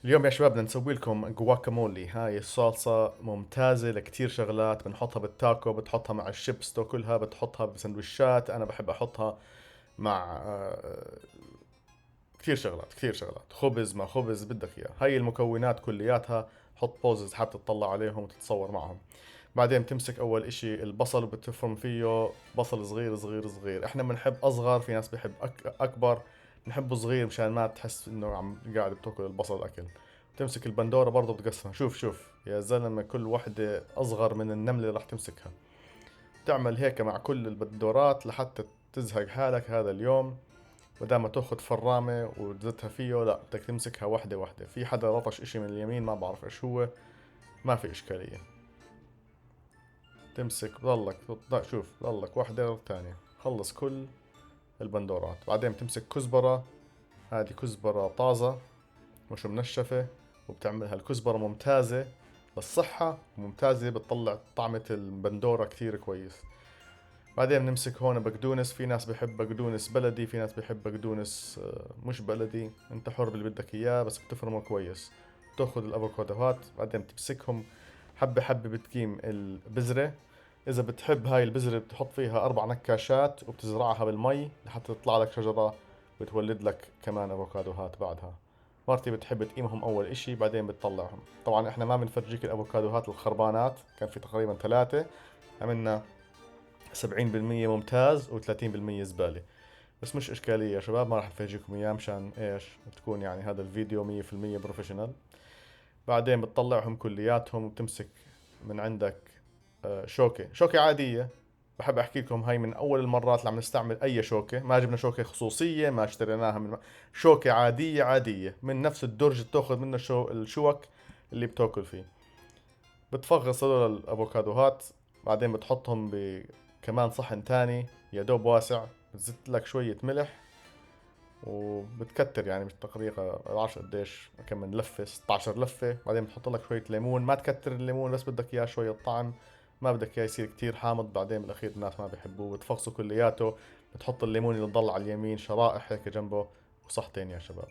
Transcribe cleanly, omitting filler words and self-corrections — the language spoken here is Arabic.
اليوم يا شباب بدنا نسوي لكم جواكامولي. هاي الصلصة ممتازة لكتير شغلات. بنحطها بالتاكو، بتحطها مع الشيبس تاكلها، بتحطها بسندويشات. أنا بحب أحطها مع كتير شغلات خبز ما خبز بدك إياه. هاي المكونات كلياتها. حط بوزز حاب تطلع عليهم وتتصور معهم. بعدين بتمسك أول إشي البصل وبتفرم فيه بصل صغير صغير صغير. إحنا بنحب أصغر، في ناس بيحب أكبر. بنحبه صغير مشان ما تحس إنه عم قاعد بتاكل البصل أكل. تمسك البندورة برضه بتقسمها. شوف يا زلمة، كل وحدة أصغر من النملة اللي راح تمسكها. تعمل هيك مع كل البندورات لحتى تزهق حالك هذا اليوم. بدل ما تاخذ فرامة وتزتها فيه، لا بدك تمسكها وحدة وحدة. في حدا لطش اشي من اليمين ما بعرف ايش هو. ما في اشكالية. تمسك بضلك شوف بضلك وحدة ثانية. خلص كل البندورات. بعدين بتمسك كزبرة. هذه كزبرة طازة مش منشفة. وبتعملها الكزبرة ممتازة للصحة، وممتازة بتطلع طعمة البندورة كثير كويس. بعدين بنمسك هون بقدونس. في ناس بحب بقدونس بلدي، في ناس بحب بقدونس مش بلدي. انت حر باللي بدك اياه، بس بتفرمه كويس. تاخذ الافوكادوهات بعدين بتمسكهم حبة حبة، بتقيم البذرة. اذا بتحب هاي البذرة بتحط فيها 4 نكاشات وبتزرعها بالمي لحتى تطلع لك شجرة، بتولد لك كمان افوكادوهات بعدها. مرتي بتحب تقيمهم اول اشي بعدين بتطلعهم. طبعا احنا ما بنفرجيك الافوكادوهات الخربانات، كان في تقريبا 3. عملنا 70% ممتاز و30% زبالة. بس مش إشكالية يا شباب، ما راح نفرجيكم إياه مشان إيش تكون يعني هذا الفيديو 100% بروفيشنال. بعدين بتطلعهم كلياتهم وبتمسك من عندك شوكة عادية. بحب أحكي لكم هاي من أول المرات اللي عم نستعمل أي شوكة. ما جبنا شوكة خصوصية، ما اشتريناها من شوكة عادية عادية من نفس الدرج اللي تاخذ منه الشوك اللي بتاكل فيه. بتفغص هذول الافوكادوهات. بعدين بتحطهم كمان صحن تاني يا دوب واسع. بتزت لك شوية ملح وبتكتر يعني مش تقريبا 10 قديش كم من لفة، 16 لفة. بعدين بتحط لك شوية ليمون. ما تكتر الليمون، بس بدك اياه شوية طعم. ما بدك اياه يصير كتير حامض بعدين بالاخير الناس ما بيحبوه. بتفغصه كلياته. بتحط الليمون اللي ضل على اليمين شرائح هيك جنبه. وصحتين يا شباب.